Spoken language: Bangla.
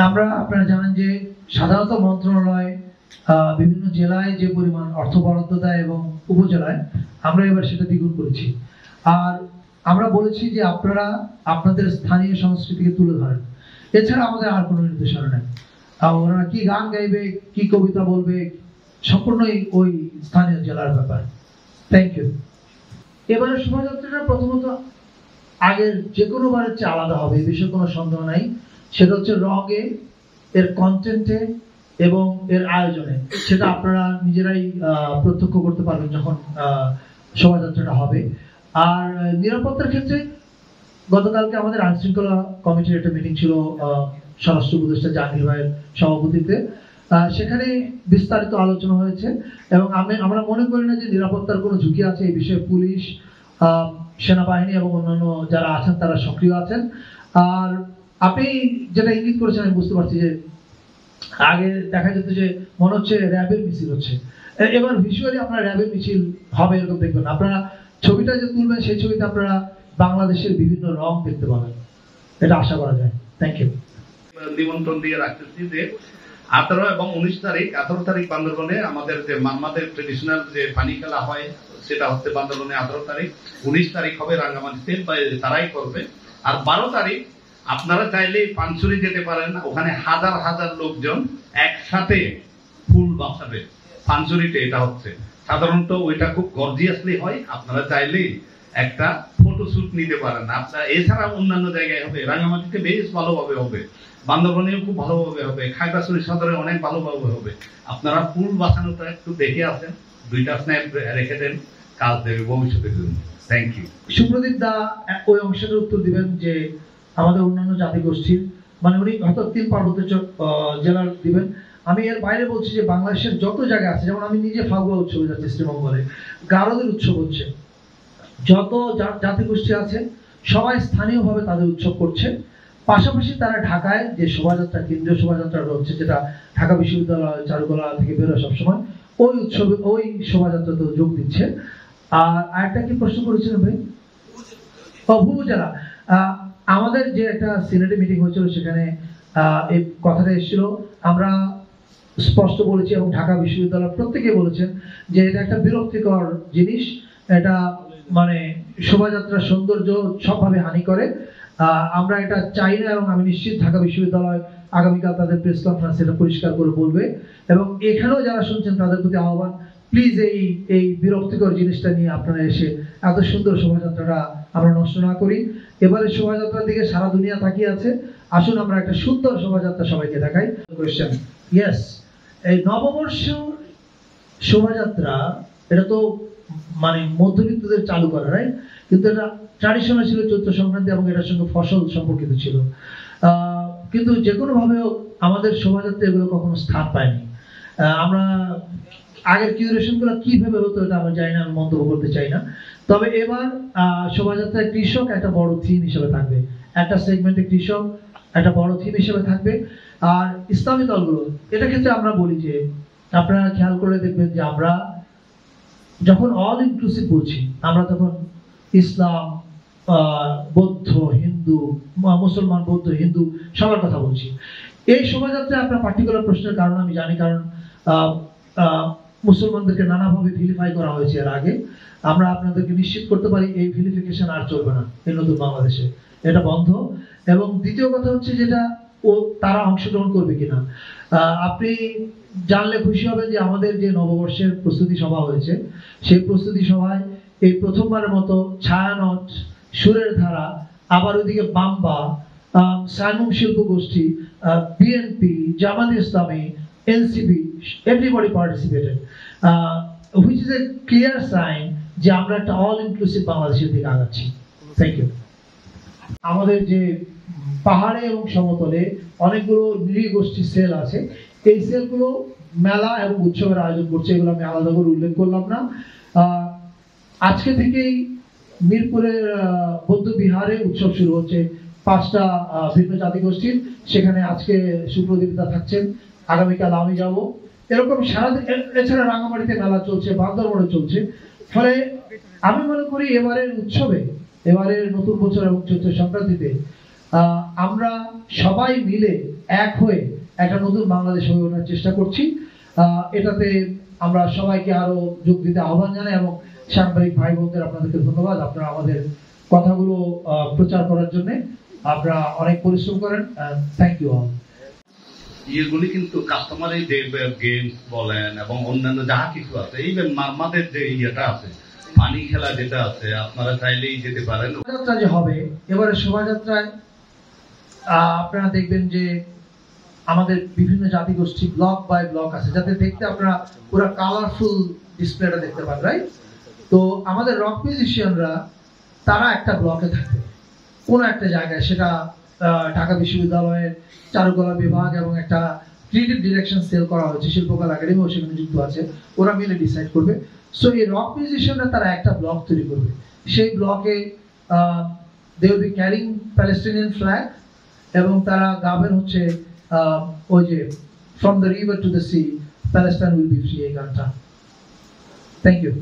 আমরা আপনারা জানেন যে সাধারণত মন্ত্রণালয় বিভিন্ন জেলায় যে পরিমাণ অর্থ বরাদ্দ দেয় এবং উপজেলায় আমরা এবার সেটা দ্বিগুণ করেছি। আর আমরা বলেছি যে আপনারা আপনাদের স্থানীয় সংস্কৃতিকে তুলে ধরেন, এছাড়া আমাদের আর কোনো নির্দেশনা নেই। ওনারা কি গান গাইবে, কি কবিতা বলবে, সম্পূর্ণই ওই স্থানীয় জেলার ব্যাপার। Thank you. এবারে শোভাযাত্রাটা প্রথমত আগের যে কোনো বারের চেয়ে আলাদা হবে, এই বিষয়ে কোনো সন্দেহ নাই। সেটা হচ্ছে রঙে, এর কন্টেন্টে এবং এর আয়োজনে। সেটা আপনারা নিজেরাই প্রত্যক্ষ করতে পারবেন যখন শোভাযাত্রাটা হবে। আর নিরাপত্তার ক্ষেত্রে গতকালকে আমাদের আইন শৃঙ্খলা কমিটির একটা মিটিং ছিল স্বরাষ্ট্র উপদেষ্টা জাহাঙ্গীর ভাইয়ের সভাপতিত্বে। সেখানে বিস্তারিত আলোচনা হয়েছে এবং আমরা মনে করি না যে নিরাপত্তার কোনো ঝুঁকি আছে। এই বিষয়ে পুলিশ, সেনাবাহিনী এবং অন্যান্য যারা আছেন তারা সক্রিয় আছেন। আর আপনি যেটা ইঙ্গিত করেছেন আমি বুঝতে পারছি যে আগে দেখা যেত যে মনে হচ্ছে র্যাবের মিছিল হচ্ছে, এবার ভিজুয়ালি আপনারা র্যাবের মিছিল হবে এরকম দেখবেন। আপনারা ছবিটা যে তুলবেন সেই ছবিতে আপনারা বাংলাদেশের বিভিন্ন রং দেখতে পাবেন, এটা আশা করা যায়। Thank you. নিমন্ত্রণ দিয়ে রাখতেছি যে 18 এবং 19 তারিখ, 18 তারিখ বান্দরবনে আমাদের যে মানমাদের ট্রেডিশনাল যে পানি খেলা হয় সেটা হচ্ছে বান্দরবনে 18 তারিখ, 19 তারিখ হবে রাঙ্গামাটিতে, তারাই করবে। আর 12 তারিখ আপনারা চাইলে পানছড়ি যেতে পারেন, ওখানে হাজার হাজার লোকজন একসাথে ফুল বাঁচাবে পানছড়িতে। এটা হচ্ছে সাধারণত ওইটা খুব গর্জিয়াসলি হয়, আপনারা চাইলেই একটা ফটোশুট নিতে পারেন আপনারা। এছাড়া অন্যান্য জায়গায় হবে, রাঙ্গামাটিতে বেশ ভালোভাবে হবে, বান্দরবনেও খুব ভালোভাবে হবে, খাগড়াছড়ি সদরে অনেক ভালোভাবে হবে। আপনারা ফুল বাঁচানোটা একটু দেখে আসেন, 2টা স্ন্যাপ রেখে দেন, কাজ দেবে ভবিষ্যতের জন্য। Thank you. সুপ্রদীপ দা ওই অংশের উত্তর দিবেন যে আমাদের অন্যান্য জাতিগোষ্ঠীর, মানে উনি হয়তো 3 পার্বত্য জেলার দিবেন। আমি এর বাইরে বলছি যে বাংলাদেশের যত জায়গা আছে, যেমন আমি নিজে ফাগুয়া উৎসবে যাচ্ছি শ্রীমঙ্গলে, গারোদের উৎসব হচ্ছে, যত জাতিগোষ্ঠী আছে সবাই স্থানীয়ভাবে তাদের উৎসব করছে। পাশাপাশি তারা ঢাকায় যে শোভাযাত্রা, কেন্দ্রীয় শোভাযাত্রাটা হচ্ছে, যেটা ঢাকা বিশ্ববিদ্যালয় চারুকলা থেকে বেরোয় সবসময়, ওই উৎসবে ওই শোভাযাত্রাতে যোগ দিচ্ছে। আর আরেকটা কি প্রশ্ন করেছিলেন ভাই? উপজেলা। আমাদের যে একটা সিনেটে মিটিং হয়েছিল সেখানে এই কথাটা এসেছিল। আমরা স্পষ্ট বলেছি এবং ঢাকা বিশ্ববিদ্যালয় প্রত্যেকে বলেছেন যে এটা একটা বিরক্তিকর জিনিস, এটা মানে শোভাযাত্রার সৌন্দর্য সবভাবে হানি করে। আমরা এটা চাই না এবং আমি নিশ্চিত ঢাকা বিশ্ববিদ্যালয় আগামীকাল তাদের প্রেস কনফারেন্স এটা পরিষ্কার করে বলবে। এবং এখানেও যারা শুনছেন তাদের প্রতি আহ্বান, প্লিজ এই বিরক্তিকর জিনিসটা নিয়ে আপনারা এসে এত সুন্দর শোভাযাত্রাটা আমরা নষ্ট না করি। এবারে শোভাযাত্রার দিকে সারা দুনিয়া তাকিয়ে আছে, আসুন আমরা একটা সুন্দর শোভাযাত্রা সবাইকে দেখাই। কোয়েশ্চেন, ইয়েস, এই নববর্ষ শোভাযাত্রা এটা তো মানে মধ্যবিত্তদের চালু করা, রাইট? কিন্তু এটা ট্র্যাডিশনাল ছিল চৈত্র সংক্রান্তি এবং এটার সঙ্গে ফসল সম্পর্কিত ছিল। কিন্তু যে কোনো ভাবে আমাদের শোভাযাত্রা এগুলো কখনো স্থান পায়নি। আমরা আগের কিউরেশন গুলো কিভাবে হতো এটা আমরা জানি না, আমি মন্তব্য করতে চাই না। তবে এবার শোভাযাত্রায় কৃষক একটা বড় থিম হিসেবে থাকবে, একটা সেগমেন্টে কৃষক একটা বড় থিম হিসেবে থাকবে। আর ইসলামী দলগুলো, এটা ক্ষেত্রে আমরা বলি যে আপনারা খেয়াল করে দেখবেন যে আমরা যখন অল ইনক্লুসিভ বলছি, আমরা তখন ইসলাম, বৌদ্ধ, হিন্দু, মুসলমান, বৌদ্ধ, হিন্দু সবার কথা বলছি। এই শোভাযাত্রায় আপনার পার্টিকুলার প্রশ্নের কারণ আমি জানি, কারণ মুসলমানদেরকে নানাভাবে ভিলিফাই করা হয়েছে এর আগে। আমরা আপনাদেরকে নিশ্চিত করতে পারি এই ভিলিফিকেশন আর চলবে না এই নতুন বাংলাদেশে, এটা বন্ধ। এবং দ্বিতীয় কথা হচ্ছে যেটা তারা অংশগ্রহণ করবে কিনা। আপনি জানলে খুশি হবেন যে আমাদের যে নববর্ষের প্রস্তুতি সভা হয়েছে, সেই প্রস্তুতি সভায় এই প্রথমবারের মতো ছায়ানট, সুরের ধারা, আবার ওইদিকে বাম্বা, সাইমুম শিল্প গোষ্ঠী, BNP, Jamaat Islami, NCP, everybody participated, which is a clear sign যে আমরা একটা অল ইনক্লুসিভ বাংলাদেশের দিকে আগাচ্ছি। Thank you. আমাদের যে পাহাড়ে এবং সমতলে অনেকগুলো নৃগোষ্ঠী সেল আছে, এই সেলগুলো মেলা এবং উৎসবের আয়োজন করছে, এগুলো আমি আলাদা করে উল্লেখ করলাম না। আজকে থেকেই মিরপুরের বৌদ্ধ বিহারে উৎসব শুরু হচ্ছে, 5টা ভিন্ন জাতিগোষ্ঠীর, সেখানে আজকে সুপ্রদীপিতা থাকছেন, আগামীকাল আমি যাব। এরকম সারাদিন, এছাড়া রাঙামাটিতে মেলা চলছে, বান্দরবনে চলছে। ফলে আমি মনে করি এবারের উৎসবে, এবারের নতুন বছর এবং চৈত্র সংক্রান্তিতে আমরা সবাই মিলে এক হয়ে একটা নতুন বাংলাদেশ হয়ে ওঠার চেষ্টা করছি। এটাতে আমরা সবাইকে আরো যোগ দিতে আহ্বান জানাই এবং সাংবাদিক ভাই বোনদের আপনাদেরকে ধন্যবাদ, আপনারা আমাদের কথাগুলো প্রচার করার জন্য আপনারা অনেক পরিশ্রম করেন। Thank you all. ইয়েগুলি কিন্তু কাস্টমারের যে গেমস বলেন এবং অন্যান্য যাহা কিছু আছে, এই যে মারমাদের যে ইয়েটা আছে, পানি খেলা যেটা আছে, আপনারা চাইলেই যেতে পারেন। শোভাযাত্রা যে হবে এবারে শোভাযাত্রায় আপনারা দেখবেন যে আমাদের বিভিন্ন জাতিগোষ্ঠী ব্লক বাই ব্লক আছে, যাতে দেখতে আপনারা পুরো কালারফুল ডিসপ্লেটা দেখতে পান, রাইট? তো আমাদের রক মিউজিশিয়ানরা তারা একটা ব্লকে থাকে কোনো একটা জায়গায়, সেটা ঢাকা বিশ্ববিদ্যালয়ের চারুকলা বিভাগ এবং একটা ক্রিয়েটিভ ডিরেকশন সেল করা হয়েছে, শিল্পকলা একাডেমিও সেখানে যুক্ত আছে, ওরা মিলে ডিসাইড করবে। সো এই রক মিউজিশিয়ানরা তারা একটা ব্লক তৈরি করবে, সেই ব্লকে they will be carrying Palestinian flag এবং তারা গাবেন হচ্ছে ওই যে from the river to the sea Palestine will be free, এই গানটা। Thank you.